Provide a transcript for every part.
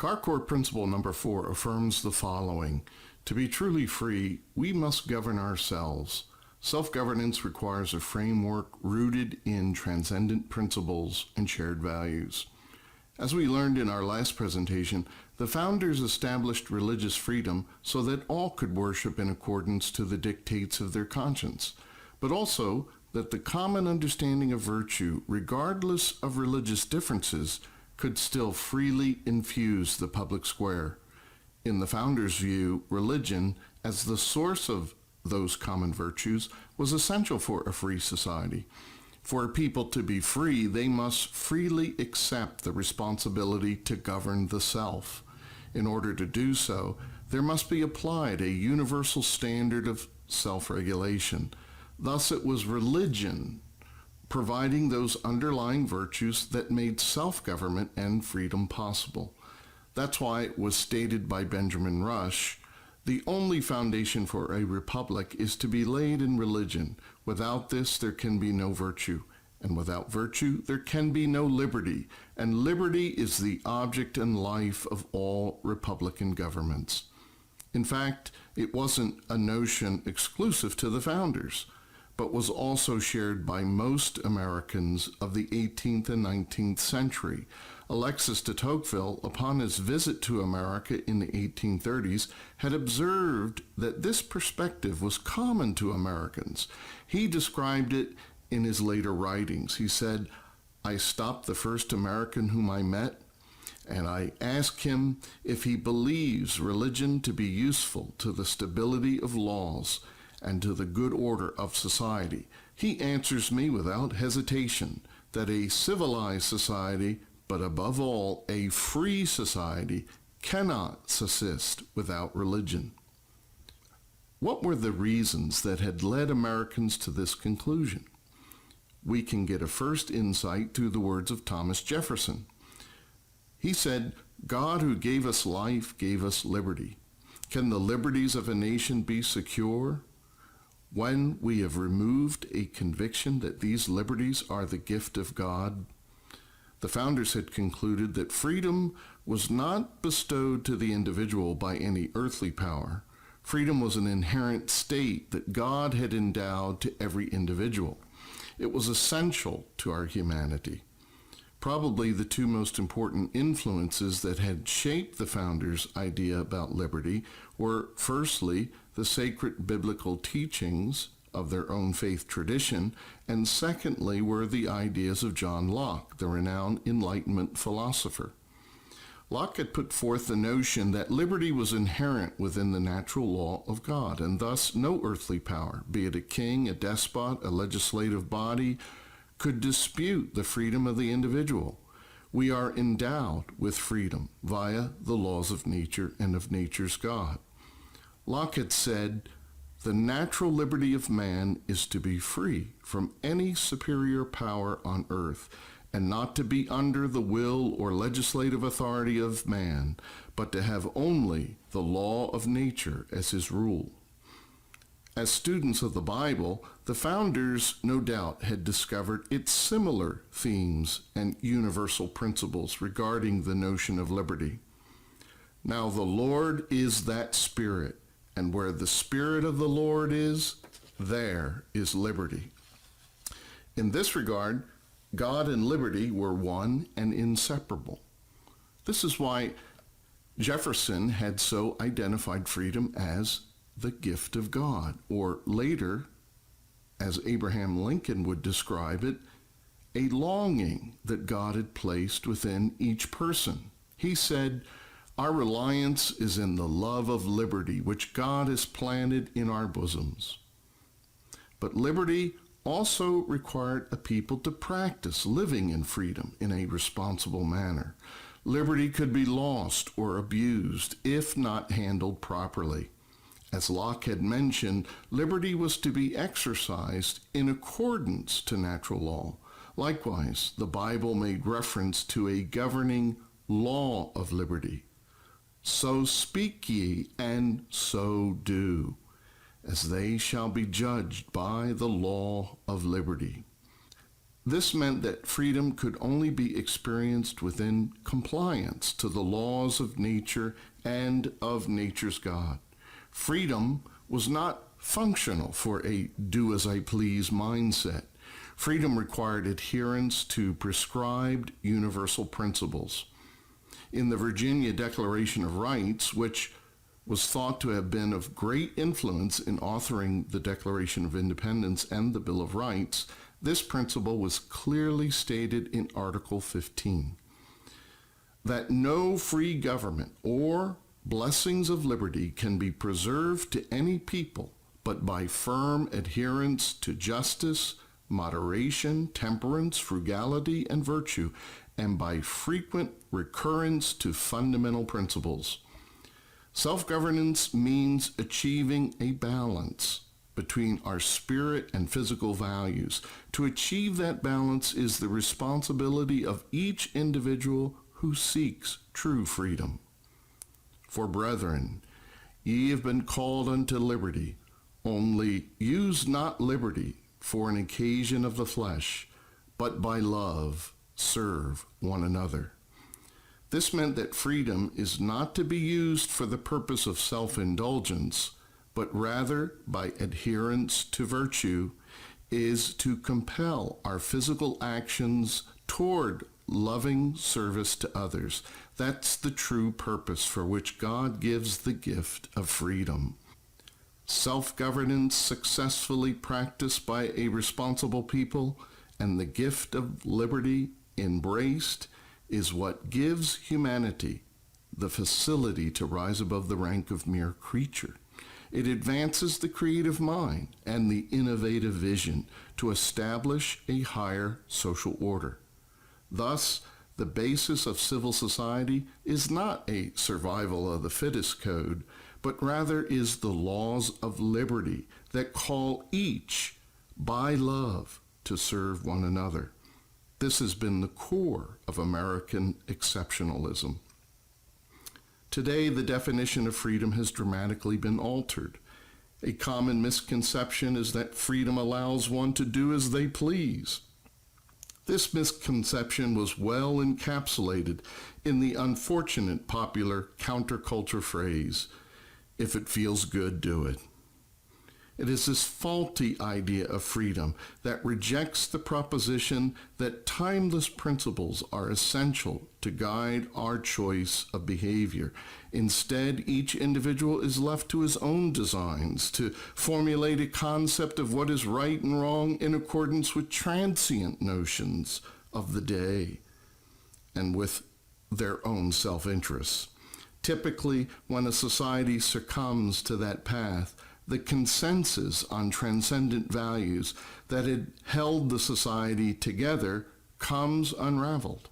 Core Principle number 4 affirms the following. To be truly free, we must govern ourselves. Self-governance requires a framework rooted in transcendent principles and shared values. As we learned in our last presentation, the founders established religious freedom so that all could worship in accordance to the dictates of their conscience, but also that the common understanding of virtue, regardless of religious differences, could still freely infuse the public square. In the founders' view, religion, as the source of those common virtues, was essential for a free society. For people to be free, they must freely accept the responsibility to govern the self. In order to do so, there must be applied a universal standard of self-regulation. Thus, it was religion providing those underlying virtues that made self-government and freedom possible. That's why it was stated by Benjamin Rush, the only foundation for a republic is to be laid in religion. Without this, there can be no virtue. And without virtue, there can be no liberty. And liberty is the object and life of all republican governments. In fact, it wasn't a notion exclusive to the founders, but was also shared by most Americans of the 18th and 19th century. Alexis de Tocqueville, upon his visit to America in the 1830s, had observed that this perspective was common to Americans. He described it in his later writings. He said, "I stopped the first American whom I met, and I ask him if he believes religion to be useful to the stability of laws and to the good order of society. He answers me without hesitation that a civilized society, but above all a free society, cannot subsist without religion." What were the reasons that had led Americans to this conclusion? We can get a first insight through the words of Thomas Jefferson. He said, "God who gave us life gave us liberty. Can the liberties of a nation be secure when we have removed a conviction that these liberties are the gift of God?" The founders had concluded that freedom was not bestowed to the individual by any earthly power. Freedom was an inherent state that God had endowed to every individual. It was essential to our humanity. Probably the two most important influences that had shaped the founders' idea about liberty were, firstly, the sacred biblical teachings of their own faith tradition, and secondly were the ideas of John Locke, the renowned Enlightenment philosopher. Locke had put forth the notion that liberty was inherent within the natural law of God, and thus no earthly power, be it a king, a despot, a legislative body, could dispute the freedom of the individual. We are endowed with freedom via the laws of nature and of nature's God. Locke had said, "The natural liberty of man is to be free from any superior power on earth, and not to be under the will or legislative authority of man, but to have only the law of nature as his rule." As students of the Bible, the founders no doubt had discovered its similar themes and universal principles regarding the notion of liberty. Now the Lord is that Spirit, and where the Spirit of the Lord is, there is liberty. In this regard, God and liberty were one and inseparable. This is why Jefferson had so identified freedom as the gift of God, or later, as Abraham Lincoln would describe it, a longing that God had placed within each person. He said, "Our reliance is in the love of liberty, which God has planted in our bosoms." But liberty also required a people to practice living in freedom in a responsible manner. Liberty could be lost or abused if not handled properly. As Locke had mentioned, liberty was to be exercised in accordance to natural law. Likewise, the Bible made reference to a governing law of liberty. "So speak ye, and so do, as they shall be judged by the law of liberty." This meant that freedom could only be experienced within compliance to the laws of nature and of nature's God. Freedom was not functional for a do-as-I-please mindset. Freedom required adherence to prescribed universal principles. In the Virginia Declaration of Rights, which was thought to have been of great influence in authoring the Declaration of Independence and the Bill of Rights, this principle was clearly stated in Article 15, that no free government or blessings of liberty can be preserved to any people but by firm adherence to justice, moderation, temperance, frugality, and virtue, and by frequent recurrence to fundamental principles. Self-governance means achieving a balance between our spirit and physical values. To achieve that balance is the responsibility of each individual who seeks true freedom. For brethren, ye have been called unto liberty, only use not liberty for an occasion of the flesh, but by love serve one another. This meant that freedom is not to be used for the purpose of self-indulgence, but rather by adherence to virtue, is to compel our physical actions toward loving service to others. That's the true purpose for which God gives the gift of freedom. Self-governance successfully practiced by a responsible people and the gift of liberty embraced is what gives humanity the facility to rise above the rank of mere creature. It advances the creative mind and the innovative vision to establish a higher social order. Thus, the basis of civil society is not a survival of the fittest code, but rather is the laws of liberty that call each by love to serve one another. This has been the core of American exceptionalism. Today, the definition of freedom has dramatically been altered. A common misconception is that freedom allows one to do as they please. This misconception was well encapsulated in the unfortunate popular counterculture phrase, "If it feels good, do it." It is this faulty idea of freedom that rejects the proposition that timeless principles are essential to guide our choice of behavior. Instead, each individual is left to his own designs to formulate a concept of what is right and wrong in accordance with transient notions of the day and with their own self-interests. Typically, when a society succumbs to that path, the consensus on transcendent values that had held the society together comes unraveled.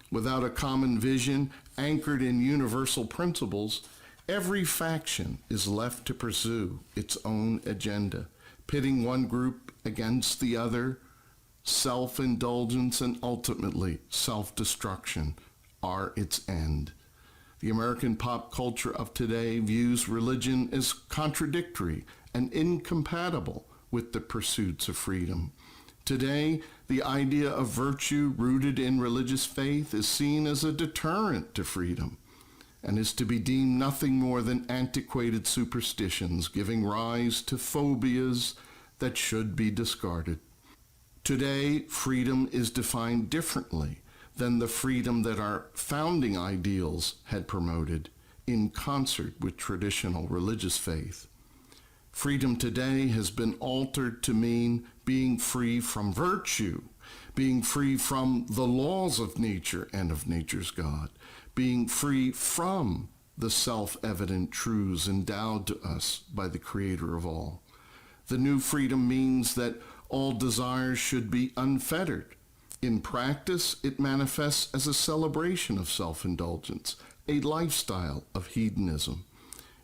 Without a common vision anchored in universal principles, every faction is left to pursue its own agenda, pitting one group against the other. Self-indulgence and ultimately self-destruction are its end. The American pop culture of today views religion as contradictory and incompatible with the pursuits of freedom. Today, the idea of virtue rooted in religious faith is seen as a deterrent to freedom and is to be deemed nothing more than antiquated superstitions giving rise to phobias that should be discarded. Today, freedom is defined differently than the freedom that our founding ideals had promoted in concert with traditional religious faith. Freedom today has been altered to mean being free from virtue, being free from the laws of nature and of nature's God, being free from the self-evident truths endowed to us by the Creator of all. The new freedom means that all desires should be unfettered. In practice, it manifests as a celebration of self-indulgence, a lifestyle of hedonism.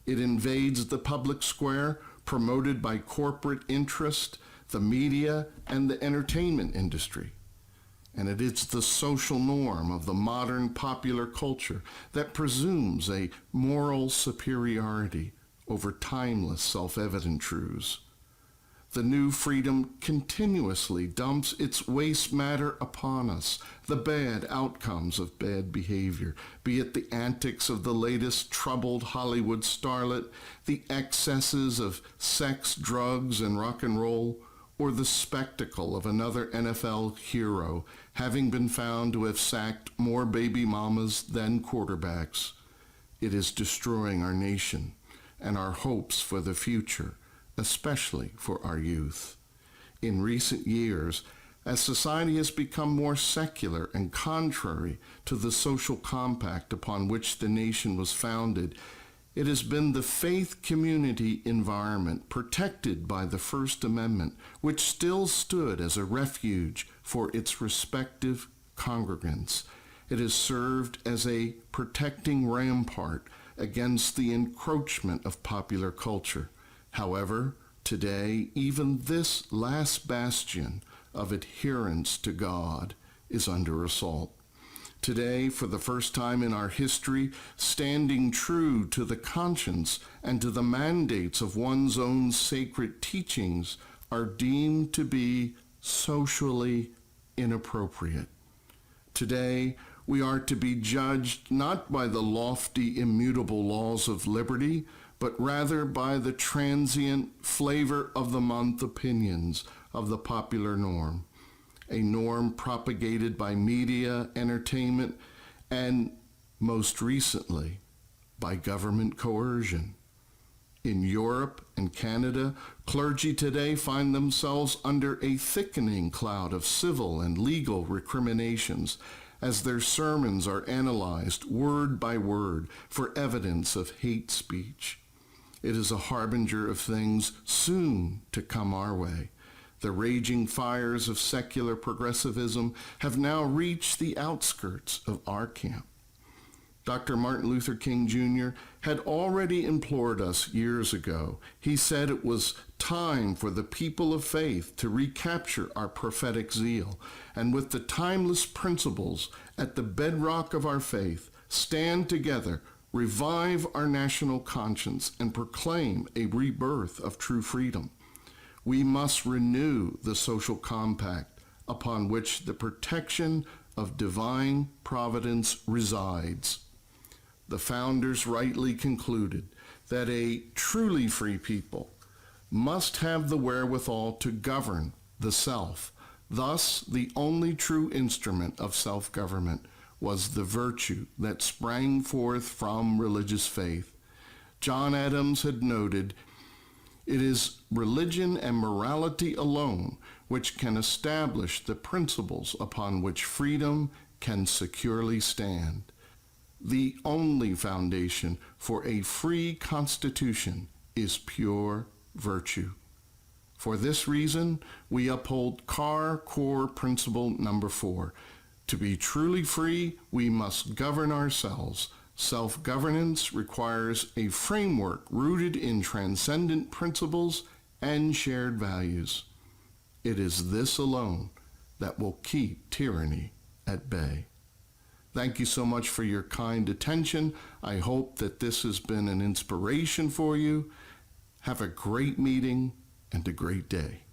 It invades the public square, promoted by corporate interest, the media, and the entertainment industry. And it is the social norm of the modern popular culture that presumes a moral superiority over timeless self-evident truths. The new freedom continuously dumps its waste matter upon us, the bad outcomes of bad behavior, be it the antics of the latest troubled Hollywood starlet, the excesses of sex, drugs, and rock and roll, or the spectacle of another NFL hero having been found to have sacked more baby mamas than quarterbacks. It is destroying our nation and our hopes for the future, especially for our youth. In recent years, as society has become more secular and contrary to the social compact upon which the nation was founded, it has been the faith community environment protected by the First Amendment, which still stood as a refuge for its respective congregants. It has served as a protecting rampart against the encroachment of popular culture. However, today, even this last bastion of adherence to God is under assault. Today, for the first time in our history, standing true to the conscience and to the mandates of one's own sacred teachings are deemed to be socially inappropriate. Today, we are to be judged not by the lofty, immutable laws of liberty, but rather by the transient flavor-of-the-month opinions of the popular norm, a norm propagated by media, entertainment, and, most recently, by government coercion. In Europe and Canada, clergy today find themselves under a thickening cloud of civil and legal recriminations as their sermons are analyzed word by word for evidence of hate speech. It is a harbinger of things soon to come our way. The raging fires of secular progressivism have now reached the outskirts of our camp. Dr. Martin Luther King Jr. had already implored us years ago. He said it was time for the people of faith to recapture our prophetic zeal, and with the timeless principles at the bedrock of our faith, stand together, revive our national conscience, and proclaim a rebirth of true freedom. We must renew the social compact upon which the protection of divine providence resides. The founders rightly concluded that a truly free people must have the wherewithal to govern the self. Thus, the only true instrument of self-government was the virtue that sprang forth from religious faith. John Adams had noted, "It is religion and morality alone which can establish the principles upon which freedom can securely stand. The only foundation for a free constitution is pure virtue." For this reason, we uphold CAR Core Principle number 4. To be truly free, we must govern ourselves. Self-governance requires a framework rooted in transcendent principles and shared values. It is this alone that will keep tyranny at bay. Thank you so much for your kind attention. I hope that this has been an inspiration for you. Have a great meeting and a great day.